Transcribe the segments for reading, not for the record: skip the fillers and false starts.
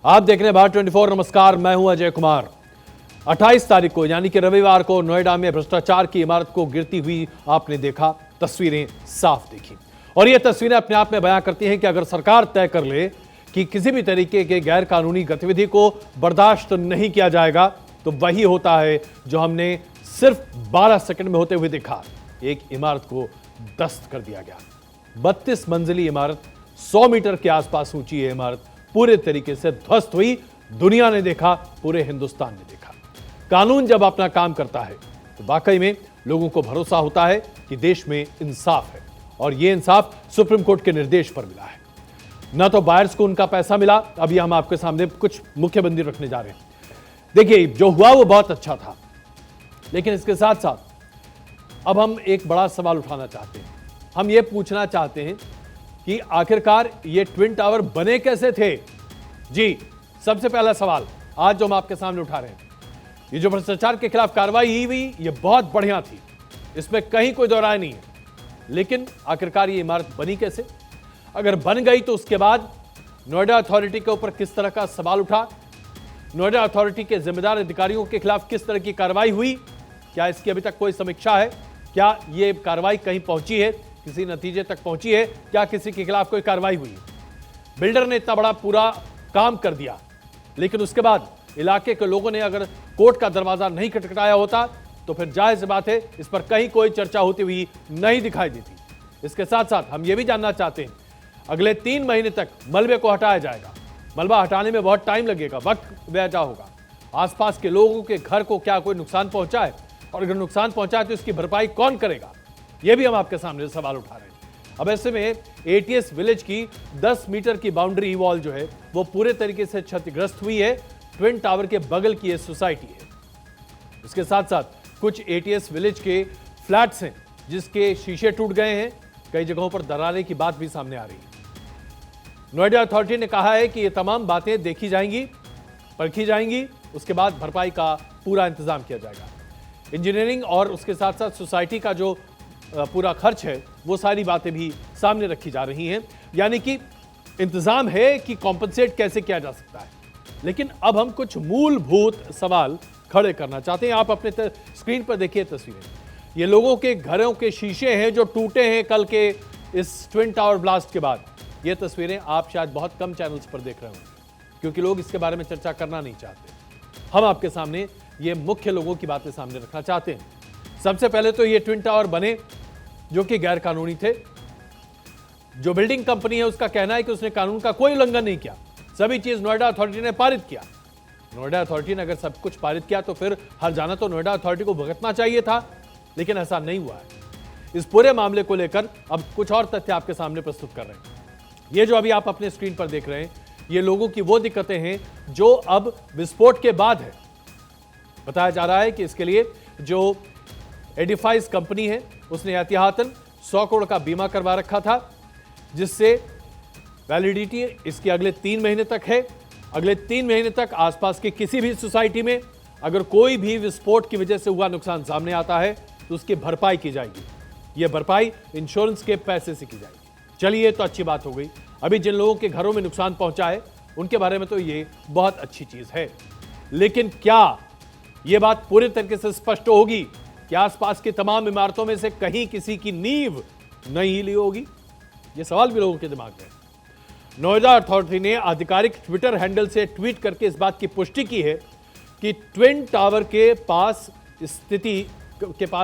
आप देख रहे हैं भारत 24। नमस्कार, मैं हूं अजय कुमार। 28 तारीख को यानी कि रविवार को नोएडा में भ्रष्टाचार की इमारत को गिरती हुई आपने देखा, तस्वीरें साफ देखी। और ये तस्वीरें अपने आप में बयां करती हैं कि अगर सरकार तय कर ले कि किसी भी तरीके के गैर कानूनी गतिविधि को बर्दाश्त नहीं किया जाएगा, तो वही होता है जो हमने सिर्फ 12 सेकंड में होते हुए देखा। एक इमारत को ध्वस्त कर दिया गया। 32 मंजिली इमारत, 100 मीटर के आसपास ऊंची ये इमारत पूरे तरीके से ध्वस्त हुई। दुनिया ने देखा, पूरे हिंदुस्तान ने देखा। कानून जब अपना काम करता है तो वाकई में लोगों को भरोसा होता है कि देश में इंसाफ है, और यह इंसाफ सुप्रीम कोर्ट के निर्देश पर मिला है। न तो बायर्स को उनका पैसा मिला। अभी हम आपके सामने कुछ मुख्य बिंदु रखने जा रहे हैं। देखिए, जो हुआ वो बहुत अच्छा था, लेकिन इसके साथ साथ अब हम एक बड़ा सवाल उठाना चाहते हैं। हम ये पूछना चाहते हैं कि आखिरकार ये ट्विन टावर बने कैसे थे। जी, सबसे पहला सवाल आज जो हम आपके सामने उठा रहे हैं, ये जो भ्रष्टाचार के खिलाफ कार्रवाई हुई ये बहुत बढ़िया थी, इसमें कहीं कोई दो राय नहीं है। लेकिन आखिरकार ये इमारत बनी कैसे? अगर बन गई तो उसके बाद नोएडा अथॉरिटी के ऊपर किस तरह का सवाल उठा, नोएडा अथॉरिटी के जिम्मेदार अधिकारियों के खिलाफ किस तरह की कार्रवाई हुई, क्या इसकी अभी तक कोई समीक्षा है? क्या ये कार्रवाई कहीं पहुंची है, किसी नतीजे तक पहुंची है? क्या किसी के खिलाफ कोई कार्रवाई हुई है? बिल्डर ने इतना बड़ा पूरा काम कर दिया, लेकिन उसके बाद इलाके के लोगों ने अगर कोर्ट का दरवाजा नहीं खटखटाया होता तो फिर जाहिर सी बात है इस पर कहीं कोई चर्चा होती हुई नहीं दिखाई देती। इसके साथ साथ हम यह भी जानना चाहते हैं, अगले 3 महीने तक मलबे को हटाया जाएगा। मलबा हटाने में बहुत टाइम लगेगा, वक्त व्यय होगा। आसपास के लोगों के घर को क्या कोई नुकसान पहुंचा है, और अगर नुकसान पहुंचा है तो इसकी भरपाई कौन करेगा? यह भी हम आपके सामने सवाल उठा रहे हैं। अब ऐसे में एटीएस विलेज की 10 मीटर की बाउंड्री वॉल जो है वो पूरे तरीके से क्षतिग्रस्त हुई है। ट्विन टावर के बगल की यह सोसाइटी है। इसके साथ साथ कुछ एटीएस विलेज के फ्लैट्स हैं जिसके शीशे टूट गए हैं। कई जगहों पर दरारें की बात भी सामने आ रही है। नोएडा अथॉरिटी ने कहा है कि ये तमाम बातें देखी जाएंगी, परखी जाएंगी, उसके बाद भरपाई का पूरा इंतजाम किया जाएगा। इंजीनियरिंग और उसके साथ साथ सोसाइटी का जो पूरा खर्च है वो सारी बातें भी सामने रखी जा रही हैं। यानी कि इंतजाम है कि कॉम्पनसेट कैसे किया जा सकता है। लेकिन अब हम कुछ मूलभूत सवाल खड़े करना चाहते हैं। आप अपने स्क्रीन पर देखिए तस्वीरें। ये लोगों के घरों के शीशे हैं जो टूटे हैं कल के इस ट्विन टावर ब्लास्ट के बाद। ये तस्वीरें आप शायद बहुत कम चैनल्स पर देख रहे होंगे, क्योंकि लोग इसके बारे में चर्चा करना नहीं चाहते। हम आपके सामने ये मुख्य लोगों की बातें सामने रखना चाहते हैं। सबसे पहले तो ये ट्विन टावर बने जो कि गैर कानूनी थे। जो बिल्डिंग कंपनी है उसका कहना है कि उसने कानून का कोई उल्लंघन नहीं किया, सभी चीज नोएडा अथॉरिटी ने पारित किया। नोएडा अथॉरिटी ने अगर सब कुछ पारित किया तो फिर हर जाना तो नोएडा अथॉरिटी को भुगतना चाहिए था, लेकिन ऐसा नहीं हुआ है। इस पूरे मामले को लेकर अब कुछ और तथ्य आपके सामने प्रस्तुत कर रहे हैं। ये जो अभी आप अपने स्क्रीन पर देख रहे हैं, ये लोगों की वो दिक्कतें हैं जो अब विस्फोट के बाद है। बताया जा रहा है कि इसके लिए जो एडिफाइस कंपनी है उसने एहतियातन 100 करोड़ का बीमा करवा रखा था, जिससे वैलिडिटी इसकी अगले 3 महीने तक है। अगले 3 महीने तक आसपास की किसी भी सोसाइटी में अगर कोई भी विस्फोट की वजह से हुआ नुकसान सामने आता है तो उसकी भरपाई की जाएगी। यह भरपाई इंश्योरेंस के पैसे से की जाएगी। चलिए, तो अच्छी बात हो गई। अभी जिन लोगों के घरों में नुकसान पहुंचा है उनके बारे में तो ये बहुत अच्छी चीज है, लेकिन क्या यह बात पूरी तरीके से स्पष्ट होगी कि आसपास की तमाम इमारतों में से कहीं किसी की नींव नहीं हिली होगी? यह सवाल भी लोगों के दिमाग में है। नोएडा अथॉरिटी ने आधिकारिक ट्विटर हैंडल से ट्वीट करके इस बात की पुष्टि की है कि ट्विन टावर के पास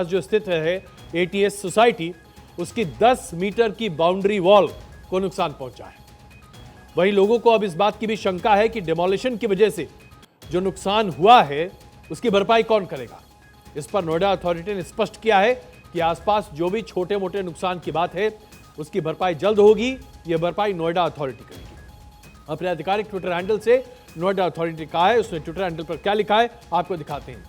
जो स्थित है एटीएस सोसाइटी, उसकी 10 मीटर की बाउंड्री वॉल को नुकसान पहुंचा है। वहीं लोगों को अब इस बात की भी शंका है कि डिमोलिशन की वजह से जो नुकसान हुआ है उसकी भरपाई कौन करेगा। इस पर नोएडा अथॉरिटी ने स्पष्ट किया है कि आसपास जो भी छोटे मोटे नुकसान की बात है उसकी भरपाई जल्द होगी। यह भरपाई नोएडा अथॉरिटी करेगी। अपने आधिकारिक ट्विटर हैंडल से नोएडा अथॉरिटी कहा है, उसने ट्विटर हैंडल पर क्या लिखा है आपको दिखाते हैं।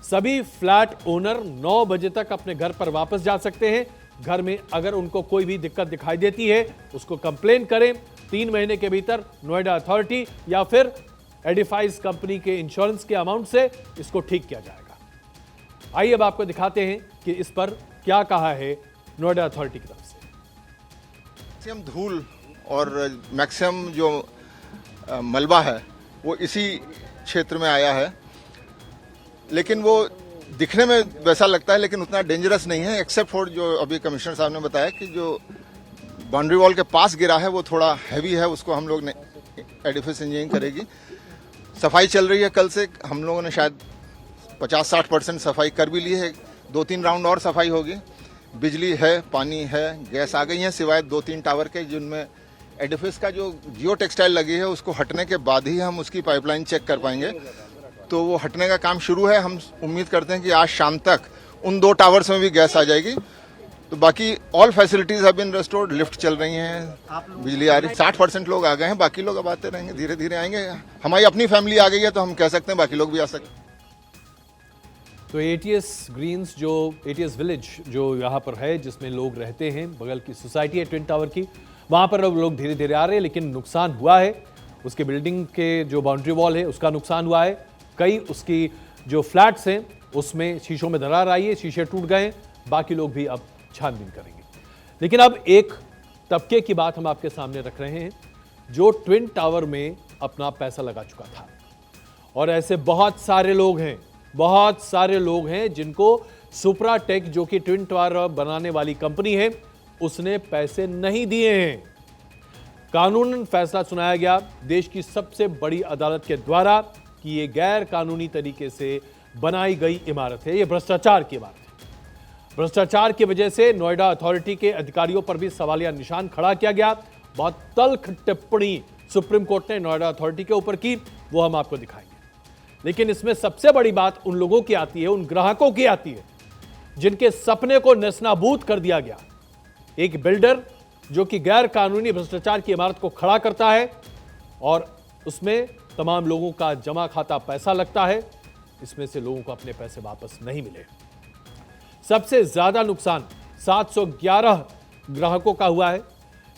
सभी फ्लैट ओनर 9 बजे तक अपने घर पर वापस जा सकते हैं। घर में अगर उनको कोई भी दिक्कत दिखाई देती है उसको कंप्लेन करें। 3 महीने के भीतर नोएडा अथॉरिटी या फिर एडिफाइस कंपनी के इंश्योरेंस के अमाउंट से इसको ठीक किया जाएगा। आइए अब आपको दिखाते हैं कि इस पर क्या कहा है नोएडा अथॉरिटी की तरफ से। मैक्सिमम धूल और मैक्सिमम जो मलबा है वो इसी क्षेत्र में आया है, लेकिन वो दिखने में वैसा लगता है लेकिन उतना डेंजरस नहीं है, एक्सेप्ट फॉर जो अभी कमिश्नर साहब ने बताया कि जो बाउंड्री वॉल के पास गिरा है वो थोड़ा हैवी है, उसको हम लोग ने एडिफिस इंजीनियरिंग करेगी। सफाई चल रही है कल से, हम लोगों ने शायद 50-60% सफाई कर भी ली है, 2-3 राउंड और सफाई होगी। बिजली है, पानी है, गैस आ गई है, सिवाय 2-3 टावर के जिनमें एडिफिस का जो जियो टेक्सटाइल लगी है उसको हटने के बाद ही हम उसकी पाइपलाइन चेक कर पाएंगे। तो वो हटने का काम शुरू है, हम उम्मीद करते हैं कि आज शाम तक उन 2 टावर्स में भी गैस आ जाएगी। तो बाकी all facilities have been restored, lift चल रही हैं, बिजली आ रही, 60% लोग आ गए हैं, बाकी लोग अब आते रहेंगे, धीरे धीरे आएंगे। हमारी अपनी फैमिली आ गई है तो हम कह सकते हैं बाकी लोग भी आ सकते हैं। तो एटीएस ग्रीन्स जो एटीएस विलेज जो यहाँ पर है जिसमें लोग रहते हैं, बगल की सोसाइटी है ट्विन टावर की, वहाँ पर अब लोग धीरे धीरे आ रहे हैं, लेकिन नुकसान हुआ है। उसके बिल्डिंग के जो बाउंड्री वॉल है उसका नुकसान हुआ है, कई उसकी जो फ्लैट्स हैं उसमें शीशों में दरार आई है, शीशे टूट गए, बाकी लोग भी अब छानबीन करेंगे। लेकिन अब एक तबके की बात हम आपके सामने रख रहे हैं जो ट्विन टावर में अपना पैसा लगा चुका था, और ऐसे बहुत सारे लोग हैं जिनको सुप्राटेक जो कि ट्विन टावर बनाने वाली कंपनी है उसने पैसे नहीं दिए हैं। कानूनन फैसला सुनाया गया देश की सबसे बड़ी अदालत के द्वारा कि यह गैर कानूनी तरीके से बनाई गई इमारत है, यह भ्रष्टाचार की इमारत है। भ्रष्टाचार की वजह से नोएडा अथॉरिटी के अधिकारियों पर भी सवालिया निशान खड़ा किया गया। बहुत तल्ख टिप्पणी सुप्रीम कोर्ट ने नोएडा अथॉरिटी के ऊपर की, वो हम आपको दिखाएंगे। लेकिन इसमें सबसे बड़ी बात उन लोगों की आती है, उन ग्राहकों की आती है जिनके सपने को नेस्तनाबूद कर दिया गया। एक बिल्डर जो कि गैर कानूनी भ्रष्टाचार की इमारत को खड़ा करता है और उसमें तमाम लोगों का जमा खाता पैसा लगता है, इसमें से लोगों को अपने पैसे वापस नहीं मिले। सबसे ज्यादा नुकसान 711 ग्राहकों का हुआ है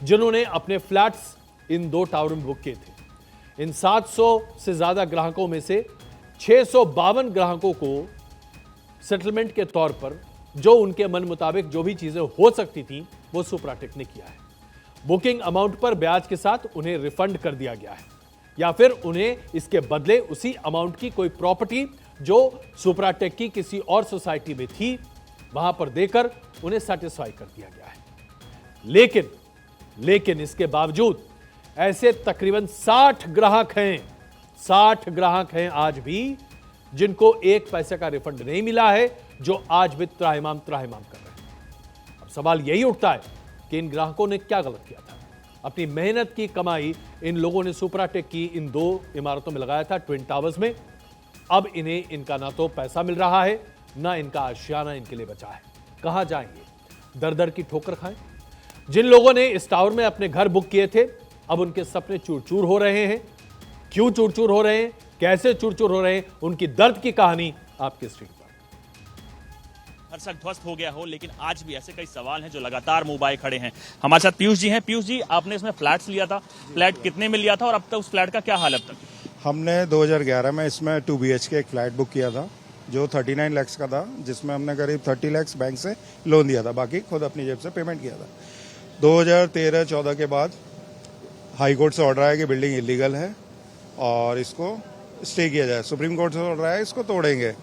जिन्होंने अपने फ्लैट्स इन 2 टावर में बुक किए थे। इन 700 से ज्यादा ग्राहकों में से 652 ग्राहकों को सेटलमेंट के तौर पर जो उनके मन मुताबिक जो भी चीजें हो सकती थी वो सुप्राटेक ने किया है। बुकिंग अमाउंट पर ब्याज के साथ उन्हें रिफंड कर दिया गया है, या फिर उन्हें इसके बदले उसी अमाउंट की कोई प्रॉपर्टी जो सुप्राटेक की किसी और सोसाइटी में थी वहां पर देकर उन्हें सेटिस्फाई कर दिया गया है। लेकिन इसके बावजूद ऐसे तकरीबन 60 ग्राहक हैं आज भी जिनको 1 पैसे का रिफंड नहीं मिला है, जो आज भी त्राहिमाम कर रहे हैं। अब सवाल यही उठता है कि इन ग्राहकों ने क्या गलत किया था। अपनी मेहनत की कमाई इन लोगों ने सुप्राटेक की इन 2 इमारतों में लगाया था, ट्विन टावर्स में। अब इन्हें इनका ना तो पैसा मिल रहा है ना इनका आशियाना इनके लिए बचा है। कहां जाएंगे, दर दर की ठोकर खाएं। जिन लोगों ने इस टावर में अपने घर बुक किए थे अब उनके सपने चूर चूर हो रहे हैं। क्यों चूर चूर हो रहे हैं, कैसे चूर चूर हो रहे हैं, उनकी दर्द की कहानी आपकी स्क्रीन पर। हर शक ध्वस्त हो गया हो, लेकिन आज भी ऐसे कई सवाल हैं जो लगातार मुंह बाए खड़े हैं। हमारे साथ पीयूष जी हैं। पीयूष जी, आपने इसमें फ्लैट्स लिया था, फ्लैट कितने में लिया था और अब तक उस फ्लैट का क्या हाल अब तक? हमने 2011 में इसमें 2 BHK एक फ्लैट बुक किया था जो 39 लाख का था, जिसमें हमने करीब 30 लाख बैंक से लोन दिया था, बाकी खुद अपनी जेब से पेमेंट किया था। 2013-14 के बाद हाई कोर्ट से ऑर्डर आया कि बिल्डिंग इलीगल है और इसको स्टे किया जाए। सुप्रीम कोर्ट से ऑर्डर आया इसको तोड़ेंगे।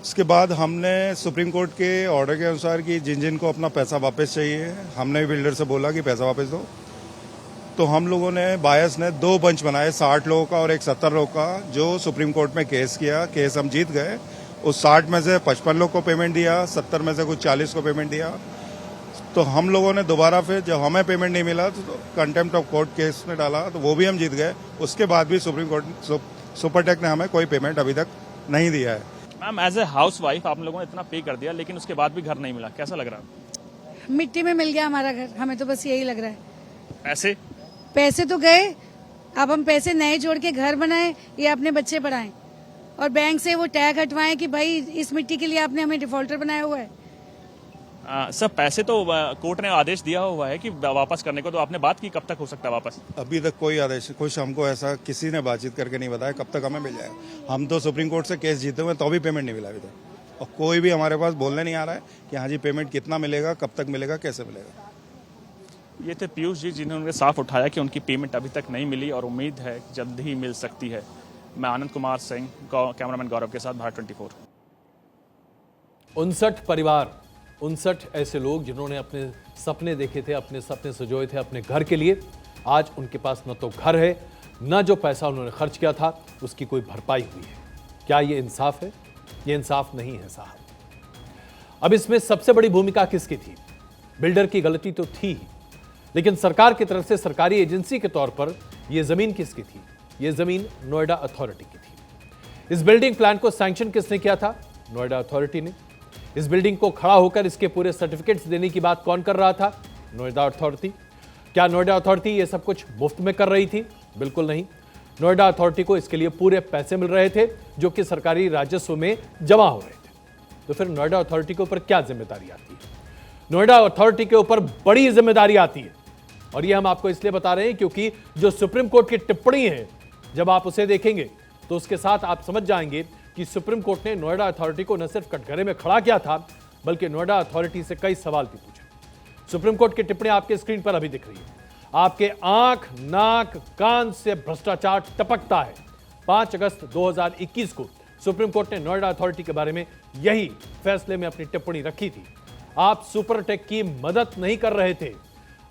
इसके बाद हमने सुप्रीम कोर्ट के ऑर्डर के अनुसार कि जिन जिन को अपना पैसा वापस चाहिए, हमने भी बिल्डर से बोला कि पैसा वापस दो। तो हम लोगों ने बायस ने 2 बंच बनाए, 60 लोगों का और एक 70 लोगों का, जो सुप्रीम कोर्ट में केस किया। केस हम जीत गए। उस 60 में से 55 लोग को पेमेंट दिया, 70 में से कुछ 40 को पेमेंट दिया। तो हम लोगों ने दोबारा फिर जब हमें पेमेंट नहीं मिला तो कंटेम्प्ट ऑफ कोर्ट केस में डाला, तो वो भी हम जीत गए। उसके बाद भी सुप्रीम कोर्ट सुपरटेक ने हमें कोई पेमेंट अभी तक नहीं दिया है। Ma'am, as a housewife आप लोगों ने इतना पे कर दिया लेकिन उसके बाद भी घर नहीं मिला, कैसा लग रहा है? मिट्टी में मिल गया हमारा घर, हमें तो बस यही लग रहा है। पैसे तो गए, अब हम पैसे नए जोड़ के घर बनाएं या अपने बच्चे पढ़ाएं, और बैंक से वो टैग हटवाएं कि भाई इस मिट्टी के लिए आपने हमें डिफॉल्टर बनाया हुआ है। सर, पैसे तो कोर्ट ने आदेश दिया हुआ है कि वापस करने को, तो आपने बात की कब तक हो सकता है वापस? अभी तक कोई आदेश, कुछ हमको ऐसा किसी ने बातचीत करके नहीं बताया कब तक हमें मिल जाएगा। हम तो सुप्रीम कोर्ट से केस जीते हुए तो भी पेमेंट नहीं मिला अभी तक, और कोई भी हमारे पास बोलने नहीं आ रहा है कि हाँ जी पेमेंट कितना मिलेगा, कब तक मिलेगा, कैसे मिलेगा। ये थे पीयूष जी जिन्होंने साफ उठाया कि उनकी पेमेंट अभी तक नहीं मिली और उम्मीद है कि जल्द ही मिल सकती है। मैं आनंद कुमार सिंह, कैमरामैन गौरव के साथ, भारत 24। 59 परिवार, 59 ऐसे लोग जिन्होंने अपने सपने देखे थे, अपने सपने सजोए थे अपने घर के लिए। आज उनके पास न तो घर है, न जो पैसा उन्होंने खर्च किया था उसकी कोई भरपाई हुई है। क्या ये इंसाफ है? ये इंसाफ नहीं है साहब। अब इसमें सबसे बड़ी भूमिका किसकी थी? बिल्डर की गलती तो थी ही, लेकिन सरकार की तरफ से सरकारी एजेंसी के तौर पर यह जमीन किसकी थी? यह जमीन नोएडा अथॉरिटी की थी। इस बिल्डिंग प्लान को सैंक्शन किसने किया था? नोएडा अथॉरिटी ने। इस बिल्डिंग को खड़ा होकर इसके पूरे सर्टिफिकेट्स देने की बात कौन कर रहा था? नोएडा अथॉरिटी। क्या नोएडा अथॉरिटी ये सब कुछ मुफ्त में कर रही थी? बिल्कुल नहीं। नोएडा अथॉरिटी को इसके लिए पूरे पैसे मिल रहे थे जो कि सरकारी राजस्व में जमा हो रहे थे। तो फिर नोएडा अथॉरिटी के ऊपर क्या जिम्मेदारी आती है? नोएडा अथॉरिटी के ऊपर बड़ी जिम्मेदारी आती है, और ये हम आपको इसलिए बता रहे हैं क्योंकि जो सुप्रीम कोर्ट की टिप्पणी है, जब आप उसे देखेंगे तो उसके साथ आप समझ जाएंगे कि सुप्रीम कोर्ट ने नोएडा अथॉरिटी को न सिर्फ कटघरे में खड़ा किया था, बल्कि नोएडा अथॉरिटी से कई सवाल भी पूछे। सुप्रीम कोर्ट की टिप्पणी आपके स्क्रीन पर अभी दिख रही है। आपके आंख, नाक, कान से भ्रष्टाचार टपकता है। 5 अगस्त 2021 को सुप्रीम कोर्ट ने नोएडा अथॉरिटी के बारे में यही फैसले में अपनी टिप्पणी रखी थी। आप सुपरटेक की मदद नहीं कर रहे थे,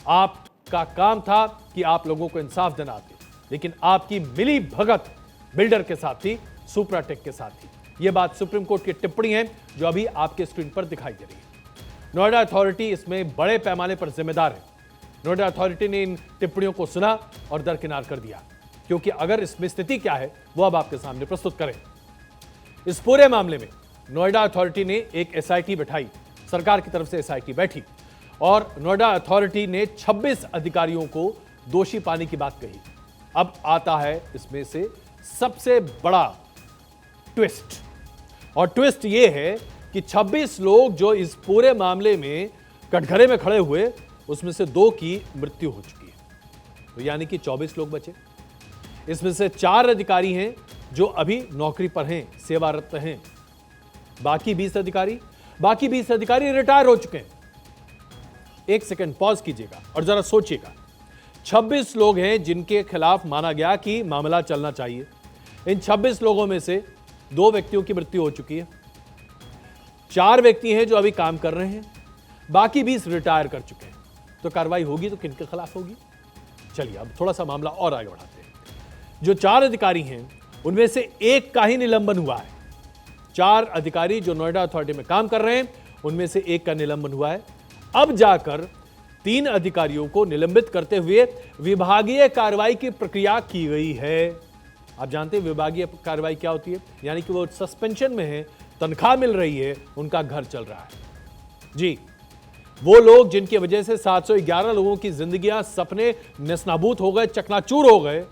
आपका काम था कि आप लोगों को इंसाफ दिलाते, लेकिन आपकी मिली भगत बिल्डर के साथ थी, सुपरटेक के साथ थी। यह बात सुप्रीम कोर्ट की टिप्पणी है जो अभी आपके स्क्रीन पर दिखाई दे रही है। नोएडा अथॉरिटी इसमें बड़े पैमाने पर जिम्मेदार है। नोएडा अथॉरिटी ने इन टिप्पणियों को सुना और दरकिनार कर दिया, क्योंकि अगर इसमें स्थिति क्या है वो अब आपके सामने प्रस्तुत करें। इस पूरे मामले में नोएडा अथॉरिटी ने एक एसआईटी बैठाई, सरकार की तरफ से एसआईटी बैठी, और नोएडा अथॉरिटी ने 26 अधिकारियों को दोषी पाने की बात कही। अब आता है इसमें से सबसे बड़ा ट्विस्ट, और ट्विस्ट यह है कि 26 लोग जो इस पूरे मामले में कटघरे में खड़े हुए, उसमें से 2 की मृत्यु हो चुकी है, तो यानी कि 24 लोग बचे। इसमें से 4 अधिकारी हैं जो अभी नौकरी पर हैं, सेवारत हैं। बाकी 20 अधिकारी रिटायर हो चुके हैं। एक सेकंड पॉज कीजिएगा और जरा सोचिएगा। 26 लोग हैं जिनके खिलाफ माना गया कि मामला चलना चाहिए। इन 26 लोगों में से 2 व्यक्तियों की मृत्यु हो चुकी है, 4 व्यक्ति हैं जो अभी काम कर रहे हैं, बाकी 20 रिटायर कर चुके हैं। तो कार्रवाई होगी तो किनके खिलाफ होगी? चलिए अब थोड़ा सा मामला और आगे बढ़ाते हैं। जो 4 अधिकारी हैं उनमें से 1 का ही निलंबन हुआ है। 4 अधिकारी जो नोएडा अथॉरिटी में काम कर रहे हैं उनमें से 1 का निलंबन हुआ है। अब जाकर 3 अधिकारियों को निलंबित करते हुए विभागीय कार्रवाई की प्रक्रिया की गई है। आप जानते हैं विभागीय कार्रवाई क्या होती है? यानी कि वो सस्पेंशन में है, तनख्वाह मिल रही है, उनका घर चल रहा है। जी, वो लोग जिनकी वजह से 711 लोगों की जिंदगियां, सपने नेस्तनाबूद हो गए, चकनाचूर हो गए,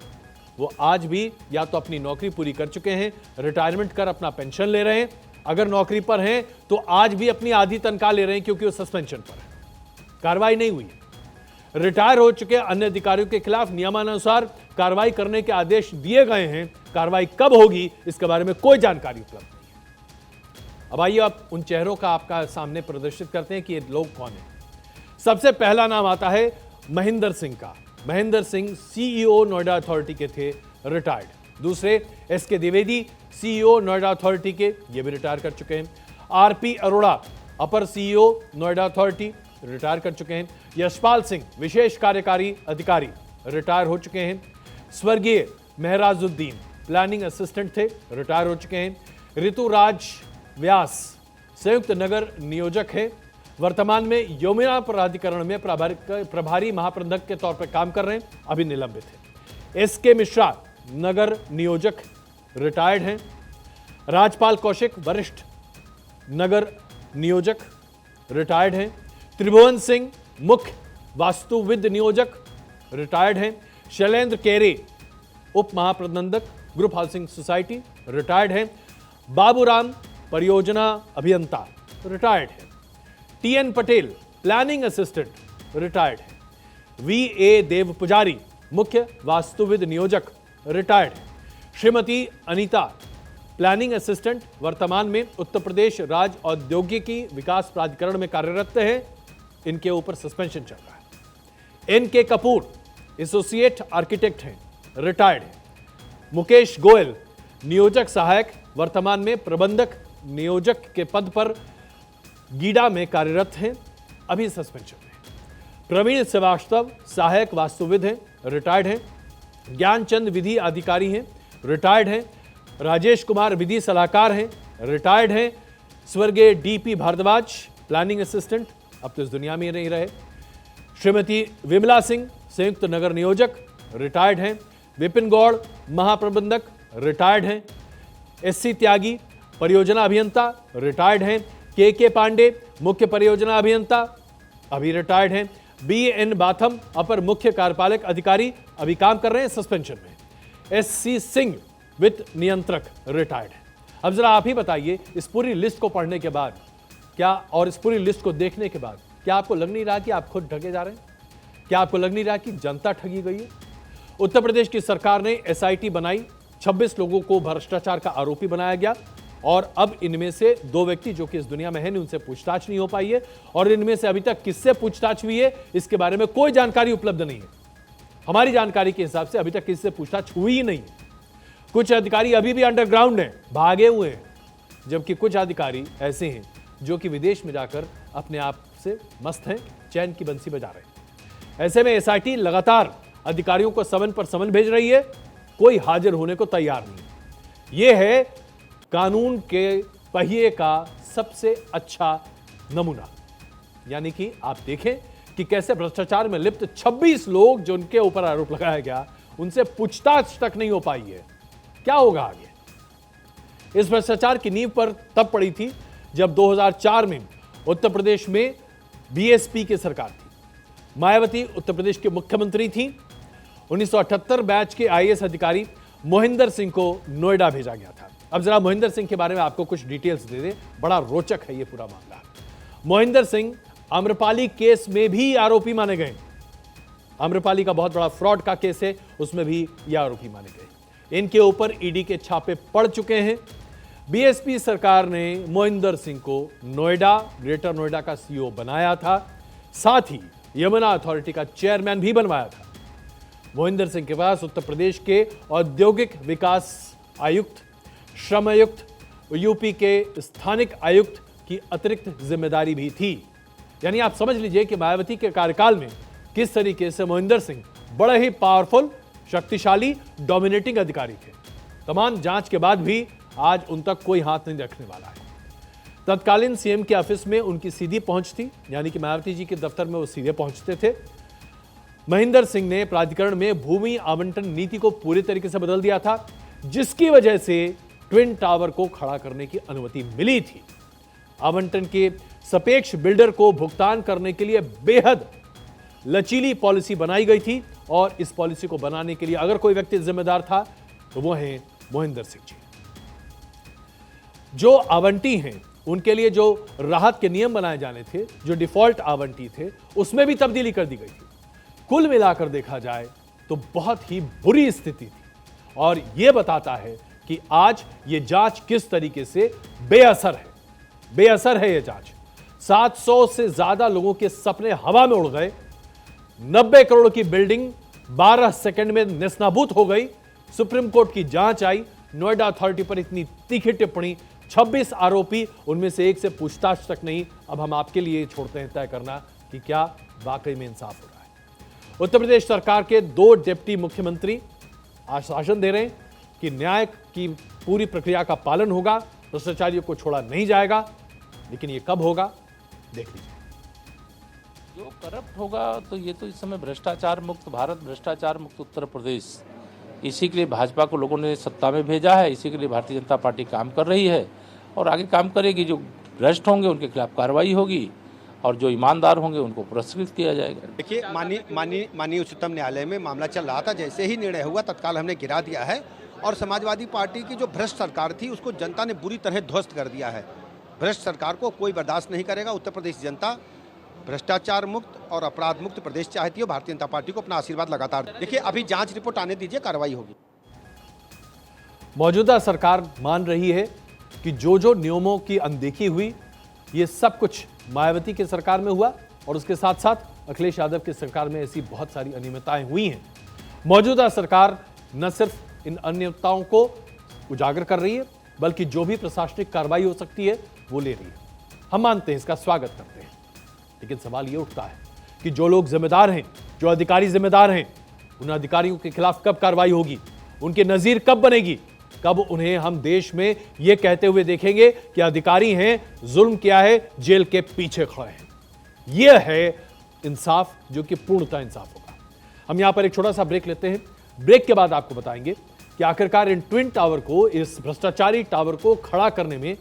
वो आज भी या तो अपनी नौकरी पूरी कर चुके हैं, रिटायरमेंट कर अपना पेंशन ले रहे हैं, अगर नौकरी पर हैं तो आज भी अपनी आधी तनख्वाह ले रहे हैं क्योंकि वो सस्पेंशन पर है। कार्रवाई नहीं हुई। रिटायर हो चुके अन्य अधिकारियों के खिलाफ नियमानुसार कार्रवाई करने के आदेश दिए गए हैं। कार्रवाई कब होगी इसके बारे में कोई जानकारी उपलब्ध नहीं है। अब आइए आप उन चेहरों का आपका सामने प्रदर्शित करते हैं कि ये लोग कौन हैं। सबसे पहला नाम आता है महेंद्र सिंह का। महेंद्र सिंह सीईओ नोएडा अथॉरिटी के थे, रिटायर्ड। दूसरे SK Dwivedi, CEO Noida authority के, ये भी रिटायर कर चुके हैं। आरपी अरोड़ा, अपर सीईओ नोएडा अथॉरिटी, रिटायर कर चुके हैं। यशपाल सिंह, विशेष कार्यकारी अधिकारी, रिटायर हो चुके हैं। स्वर्गीय महराजुद्दीन, प्लानिंग असिस्टेंट थे, रिटायर हो चुके हैं। ऋतुराज व्यास, संयुक्त नगर नियोजक हैं, वर्तमान में यमुना प्राधिकरण में प्रभारी महाप्रबंधक के तौर पर काम कर रहे हैं, अभी निलंबित है। एसके मिश्रा, नगर नियोजक, रिटायर्ड हैं। राजपाल कौशिक, वरिष्ठ नगर नियोजक, रिटायर्ड हैं। त्रिभुवन सिंह, मुख्य वास्तुविद नियोजक, रिटायर्ड हैं। शैलेंद्र केरे, उप महाप्रबंधक, ग्रुप हाउसिंग सोसाइटी, रिटायर्ड हैं। बाबूराम, परियोजना अभियंता, रिटायर्ड है। TN Patel, planning assistant, retired है। वीए देव पुजारी, मुख्य वास्तुविद नियोजक, रिटायर्ड है। श्रीमती अनीता, प्लानिंग असिस्टेंट, वर्तमान में उत्तर प्रदेश राज्य औद्योगिकी विकास प्राधिकरण में कार्यरत है, इनके ऊपर सस्पेंशन चल रहा है। एन.के. कपूर एसोसिएट आर्किटेक्ट हैं, रिटायर्ड हैं। मुकेश गोयल नियोजक सहायक, वर्तमान में प्रबंधक नियोजक के पद पर गीडा में कार्यरत हैं, अभी सस्पेंशन में। प्रवीण श्रीवास्तव सहायक वास्तुविद हैं, रिटायर्ड हैं। ज्ञानचंद विधि अधिकारी हैं, रिटायर्ड हैं। राजेश कुमार विधि सलाहकार हैं, रिटायर्ड हैं। स्वर्गीय डीपी भारद्वाज प्लानिंग असिस्टेंट, अब तो इस दुनिया में नहीं रहे। श्रीमती विमला सिंह संयुक्त नगर नियोजक, रिटायर्ड हैं। विपिन गौड़ महाप्रबंधक, रिटायर्ड हैं। एससी त्यागी परियोजना अभियंता, रिटायर्ड हैं। के पांडे मुख्य परियोजना अभियंता, अभी रिटायर्ड हैं। बी.एन. बाथम अपर मुख्य कार्यपालक अधिकारी, अभी काम कर रहे हैं, सस्पेंशन में। एस.सी. सिंह वित्त नियंत्रक, रिटायर्ड है। अब जरा आप ही बताइए, इस पूरी लिस्ट को पढ़ने के बाद क्या, और इस पूरी लिस्ट को देखने के बाद क्या आपको लग नहीं रहा कि आप खुद ठगे जा रहे हैं? क्या आपको लग नहीं रहा कि जनता ठगी गई है? उत्तर प्रदेश की सरकार ने एसआईटी बनाई, 26 लोगों को भ्रष्टाचार का आरोपी बनाया गया, और अब इनमें से 2 व्यक्ति जो कि इस दुनिया में है नहीं, उनसे पूछताछ नहीं हो पाई है, और इनमें से अभी तक किससे पूछताछ हुई है इसके बारे में कोई जानकारी उपलब्ध नहीं है। हमारी जानकारी के हिसाब से अभी तक किससे पूछताछ हुई ही नहीं है। कुछ अधिकारी अभी भी अंडरग्राउंड हैं, भागे हुए हैं, जबकि कुछ अधिकारी ऐसे हैं जो कि विदेश में जाकर अपने आप से मस्त हैं, चैन की बंसी बजा रहे हैं। ऐसे में एसआईटी लगातार अधिकारियों को समन पर समन भेज रही है, कोई हाजिर होने को तैयार नहीं। यह है कानून के पहिए का सबसे अच्छा नमूना। यानी कि आप देखें कि कैसे भ्रष्टाचार में लिप्त 26 लोग जो उनके ऊपर आरोप लगाया गया, उनसे पूछताछ तक नहीं हो पाई है। क्या होगा आगे? इस भ्रष्टाचार की नींव पर तब पड़ी थी जब 2004 में उत्तर प्रदेश में बीएसपी की सरकार थी। मायावती उत्तर प्रदेश के मुख्यमंत्री थी। 1978 बैच के आईएएस अधिकारी मोहिंदर सिंह को नोएडा भेजा गया था। अब जरा मोहिंदर सिंह के बारे में आपको कुछ डिटेल्स दे दें, बड़ा रोचक है ये पूरा मामला। मोहिंदर सिंह आम्रपाली केस में भी आरोपी माने गए। आम्रपाली का बहुत बड़ा फ्रॉड का केस है, उसमें भी ये आरोपी माने गए। इनके ऊपर ईडी के छापे पड़ चुके हैं। बीएसपी सरकार ने मोहिंदर सिंह को नोएडा, ग्रेटर नोएडा का सीईओ बनाया था, साथ ही यमुना अथॉरिटी का चेयरमैन भी बनवाया था। मोहिंदर सिंह के पास उत्तर प्रदेश के औद्योगिक विकास आयुक्त, श्रम आयुक्त, यूपी के स्थानिक आयुक्त की अतिरिक्त जिम्मेदारी भी थी। यानी आप समझ लीजिए कि मायावती के कार्यकाल में किस तरीके से मोहिंदर सिंह बड़े ही पावरफुल, शक्तिशाली, डोमिनेटिंग अधिकारी थे। तमाम जांच के बाद भी आज उन तक कोई हाथ नहीं रखने वाला है। तत्कालीन सीएम के ऑफिस में उनकी सीधी पहुंच थी, यानी कि मायावती जी के दफ्तर में वो सीधे पहुंचते थे। महेंद्र सिंह ने प्राधिकरण में भूमि आवंटन नीति को पूरी तरीके से बदल दिया था, जिसकी वजह से ट्विन टावर को खड़ा करने की अनुमति मिली थी। आवंटन के सापेक्ष बिल्डर को भुगतान करने के लिए बेहद लचीली पॉलिसी बनाई गई थी, और इस पॉलिसी को बनाने के लिए अगर कोई व्यक्ति जिम्मेदार था तो वो हैं मोहिंदर सिंह जी। जो आवंटी हैं उनके लिए जो राहत के नियम बनाए जाने थे, जो डिफॉल्ट आवंटी थे, उसमें भी तब्दीली कर दी गई थी। कुल मिलाकर देखा जाए तो बहुत ही बुरी स्थिति थी, और यह बताता है कि आज ये जांच किस तरीके से बेअसर है। बेअसर है ये जांच। 700 से ज्यादा लोगों के सपने हवा में उड़ गए। 90 करोड़ की बिल्डिंग 12 सेकंड में नेस्तनाबूद हो गई। सुप्रीम कोर्ट की जांच आई, नोएडा अथॉरिटी पर इतनी तीखी टिप्पणी, 26 आरोपी, उनमें से एक से पूछताछ तक नहीं। अब हम आपके लिए छोड़ते हैं तय करना कि क्या वाकई में इंसाफ हो रहा है। उत्तर प्रदेश सरकार के 2 डिप्टी मुख्यमंत्री आश्वासन दे रहे हैं कि न्याय की पूरी प्रक्रिया का पालन होगा, भ्रष्टाचारियों को छोड़ा नहीं जाएगा, लेकिन ये कब होगा देख लीजिए। जो करप्ट होगा तो ये तो इस समय भ्रष्टाचार मुक्त भारत, भ्रष्टाचार मुक्त उत्तर प्रदेश, इसी के लिए भाजपा को लोगों ने सत्ता में भेजा है। इसी के लिए भारतीय जनता पार्टी काम कर रही है और आगे काम करेगी। जो भ्रष्ट होंगे उनके खिलाफ कार्रवाई होगी, और जो ईमानदार होंगे उनको पुरस्कृत किया जाएगा। देखिए, माननीय उच्चतम न्यायालय में मामला चल रहा था। जैसे ही निर्णय हुआ तत्काल हमने गिरा दिया है, और समाजवादी पार्टी की जो भ्रष्ट सरकार थी उसको जनता ने बुरी तरह ध्वस्त कर दिया है। भ्रष्ट सरकार को कोई बर्दाश्त नहीं करेगा। उत्तर प्रदेश जनता भ्रष्टाचार मुक्त और अपराध मुक्त प्रदेश चाहती है। भारतीय जनता पार्टी को अपना आशीर्वाद लगातार देखिए, अभी जांच रिपोर्ट आने दीजिए, कार्रवाई होगी। मौजूदा सरकार मान रही है कि जो नियमों की अनदेखी हुई, ये सब कुछ मायावती की सरकार में हुआ, और उसके साथ साथ अखिलेश यादव की सरकार में ऐसी बहुत सारी अनियमितताएं हुई हैं। मौजूदा सरकार न सिर्फ इन अनियमितताओं को उजागर कर रही है, बल्कि जो भी प्रशासनिक कार्रवाई हो सकती है वो ले रही है। हम मानते हैं, इसका स्वागत करते हैं, लेकिन सवाल ये उठता है कि जो लोग जिम्मेदार हैं, जो अधिकारी जिम्मेदार हैं, उन अधिकारियों के खिलाफ कब कार्रवाई होगी, उनकी नजीर कब बनेगी, कब उन्हें हम देश में यह कहते हुए देखेंगे कि अधिकारी हैं, जुल्म किया है, जेल के पीछे खड़े हैं। यह है इंसाफ, जो कि पूर्णतः इंसाफ होगा। हम यहां पर एक छोटा सा ब्रेक लेते हैं। ब्रेक के बाद आपको बताएंगे कि आखिरकार इन ट्विन टावर को, इस भ्रष्टाचारी टावर को खड़ा करने में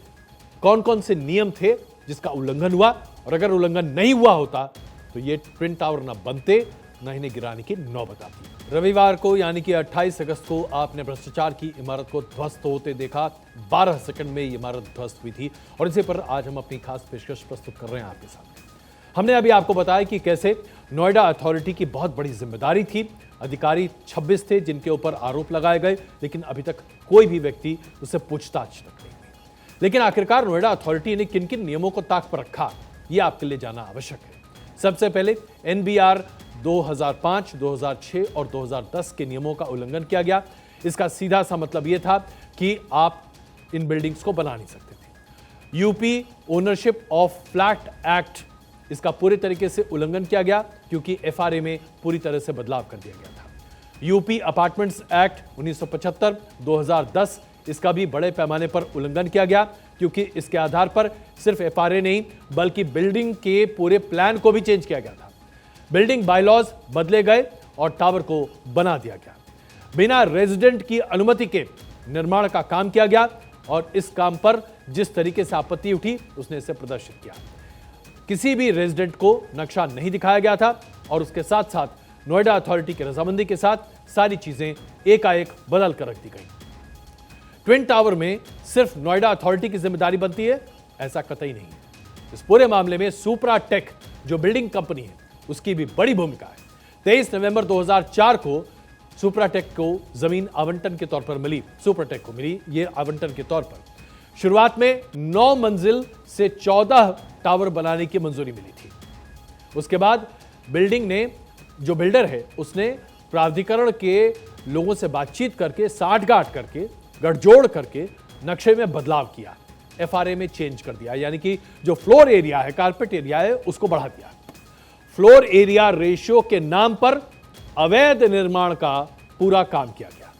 कौन कौन से नियम थे जिसका उल्लंघन हुआ, और अगर उल्लंघन नहीं हुआ होता तो ये ट्विन टावर ना बनते, ना इन्हें गिराने की नौबत आती। रविवार को यानी कि 28 अगस्त को आपने भ्रष्टाचार की इमारत को ध्वस्त होते देखा। 12 सेकंड में ये इमारत ध्वस्त हुई थी और इसी पर आज हम अपनी खास पेशकश प्रस्तुत कर रहे हैं आपके सामने। हमने अभी आपको बताया कि कैसे नोएडा अथॉरिटी की बहुत बड़ी जिम्मेदारी थी। अधिकारी 26 थे जिनके ऊपर आरोप लगाए गए, लेकिन अभी तक कोई भी व्यक्ति उससे पूछताछ तक नहीं हुई। लेकिन आखिरकार नोएडा अथॉरिटी ने किन किन नियमों को ताक पर रखा, यह आपके लिए जानना आवश्यक है। सबसे पहले NBR 2005, 2006 और 2010 के नियमों का उल्लंघन किया गया। इसका सीधा सा मतलब यह था कि आप इन बिल्डिंग्स को बना नहीं सकते थे। UP ownership of flat act, इसका पूरे तरीके से उल्लंघन किया गया क्योंकि FRA में पूरी तरह से बदलाव कर दिया गया था। यूपी अपार्टमेंट्स एक्ट 1975, 2010, इसका भी बड़े पैमाने पर उल्लंघन किया गया क्योंकि इसके आधार पर सिर्फ FRA नहीं बल्कि बिल्डिंग के पूरे प्लान को भी चेंज किया गया था। बिल्डिंग बायलॉज बदले गए और टावर को बना दिया गया। बिना रेजिडेंट की अनुमति के निर्माण का काम किया गया और इस काम पर जिस तरीके से आपत्ति उठी उसने इसे प्रदर्शित किया। किसी भी रेजिडेंट को नक्शा नहीं दिखाया गया था और उसके साथ साथ नोएडा अथॉरिटी की रजामंदी के साथ सारी चीजें एकाएक बदल कर रख दी गई। ट्विन टावर में सिर्फ नोएडा अथॉरिटी की जिम्मेदारी बनती है, ऐसा कतई नहीं है। इस पूरे मामले में सुप्राटेक जो बिल्डिंग कंपनी है उसकी भी बड़ी भूमिका है। 23 नवंबर 2004 को सुप्राटेक को जमीन आवंटन के तौर पर मिली, सुप्राटेक को मिली ये आवंटन के तौर पर। शुरुआत में 9 मंजिल से 14 टावर बनाने की मंजूरी मिली थी। उसके बाद बिल्डिंग ने, जो बिल्डर है उसने प्राधिकरण के लोगों से बातचीत करके, साठगांठ करके, गठजोड़ करके नक्शे में बदलाव किया, FRA में चेंज कर दिया, यानी कि जो फ्लोर एरिया है, कारपेट एरिया है, उसको बढ़ा दिया। फ्लोर एरिया रेशियो के नाम पर अवैध निर्माण का पूरा काम किया गया।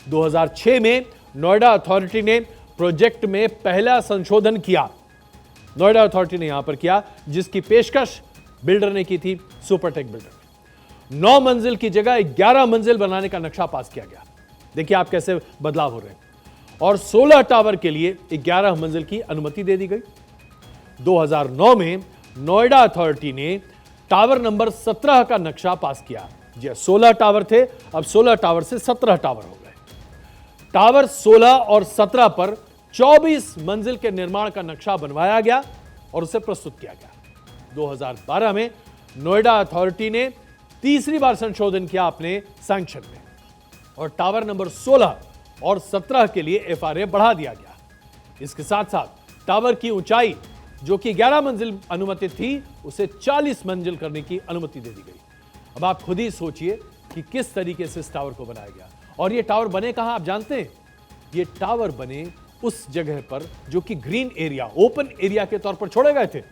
2006 में नोएडा अथॉरिटी ने प्रोजेक्ट में पहला संशोधन किया, नोएडा अथॉरिटी ने यहां पर किया, जिसकी पेशकश बिल्डर ने की थी, सुपरटेक बिल्डर ने। 9 मंजिल की जगह 11 मंजिल बनाने का नक्शा पास किया गया। देखिए आप कैसे बदलाव हो रहे हैं। और 16 टावर के लिए 11 मंजिल की अनुमति दे दी गई। 2009 में नोएडा अथॉरिटी ने टावर नंबर 17 का नक्शा पास किया। जी 16 टावर थे, अब 16 टावर से 17 टावर हो गए। टावर 16 और 17 पर 24 मंजिल के निर्माण का नक्शा बनवाया गया और उसे प्रस्तुत किया गया। 2012 में नोएडा अथॉरिटी ने तीसरी बार संशोधन किया अपने सैंक्शन में और टावर नंबर 16 और 17 के लिए FRA बढ़ा दिया गया। इसके साथ साथ टावर की ऊंचाई जो कि 11 मंजिल अनुमति थी, उसे 40 मंजिल करने की अनुमति दे दी गई। अब आप खुद ही सोचिए कि किस तरीके से इस टावर को बनाया गया। और ये टावर बने कहां आप जानते हैं? ये टावर बने उस जगह पर जो कि ग्रीन एरिया, ओपन एरिया के तौर पर छोड़े गए थे।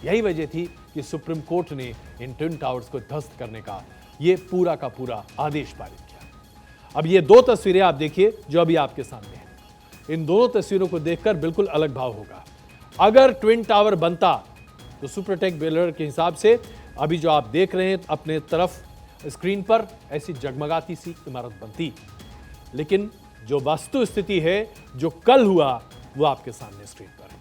यही वजह थी कि सुप्रीम कोर्ट ने इन ट्विन टावर्स को ध्वस्त करने का ये पूरा का पूरा आदेश पारित किया। अब ये 2 तस्वीरें आप देखिए जो अभी आपके सामने हैं। इन दोनों तस्वीरों को देखकर बिल्कुल अलग भाव होगा। अगर ट्विन टावर बनता तो सुपरटेक बिल्डर के हिसाब से अभी जो आप देख रहे हैं अपने तरफ स्क्रीन पर, ऐसी जगमगाती सी इमारत बनती। लेकिन जो वास्तु स्थिति है, जो कल हुआ, वो आपके सामने स्क्रीन पर है।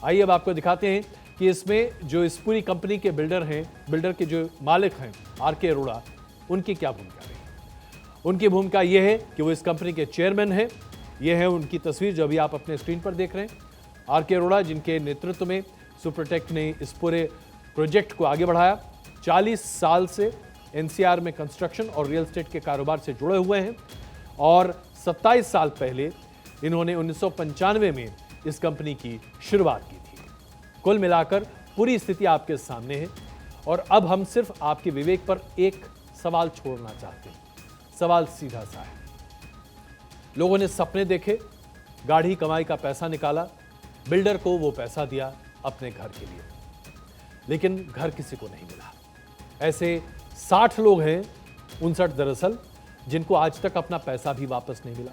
आइए अब आपको दिखाते हैं कि इसमें जो इस पूरी कंपनी के बिल्डर हैं, बिल्डर के जो मालिक हैं RK अरोड़ा, उनकी क्या भूमिका रही। उनकी भूमिका यह है कि वो इस कंपनी के चेयरमैन हैं। यह है उनकी तस्वीर जो अभी आप अपने स्क्रीन पर देख रहे हैं। RK अरोड़ा जिनके नेतृत्व में सुपरटेक ने इस पूरे प्रोजेक्ट को आगे बढ़ाया। 40 साल से NCR में कंस्ट्रक्शन और रियल एस्टेट के कारोबार से जुड़े हुए हैं और 27 साल पहले इन्होंने 1995 में इस कंपनी की शुरुआत की थी। कुल मिलाकर पूरी स्थिति आपके सामने है और अब हम सिर्फ आपके विवेक पर एक सवाल छोड़ना चाहते हैं। सवाल सीधा सा है, लोगों ने सपने देखे, गाढ़ी कमाई का पैसा निकाला, बिल्डर को वो पैसा दिया अपने घर के लिए, लेकिन घर किसी को नहीं मिला। ऐसे 60 लोग हैं, 59 दरअसल, जिनको आज तक अपना पैसा भी वापस नहीं मिला।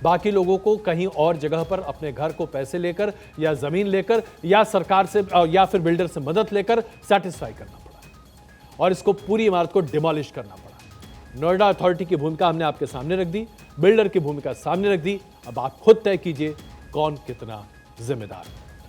बाकी लोगों को कहीं और जगह पर अपने घर को पैसे लेकर या जमीन लेकर या सरकार से या फिर बिल्डर से मदद लेकर सेटिस्फाई करना पड़ा और इसको पूरी इमारत को डिमोलिश करना पड़ा। नोएडा अथॉरिटी की भूमिका हमने आपके सामने रख दी, बिल्डर की भूमिका सामने रख दी। अब आप खुद तय कीजिए कौन कितना जिम्मेदार है।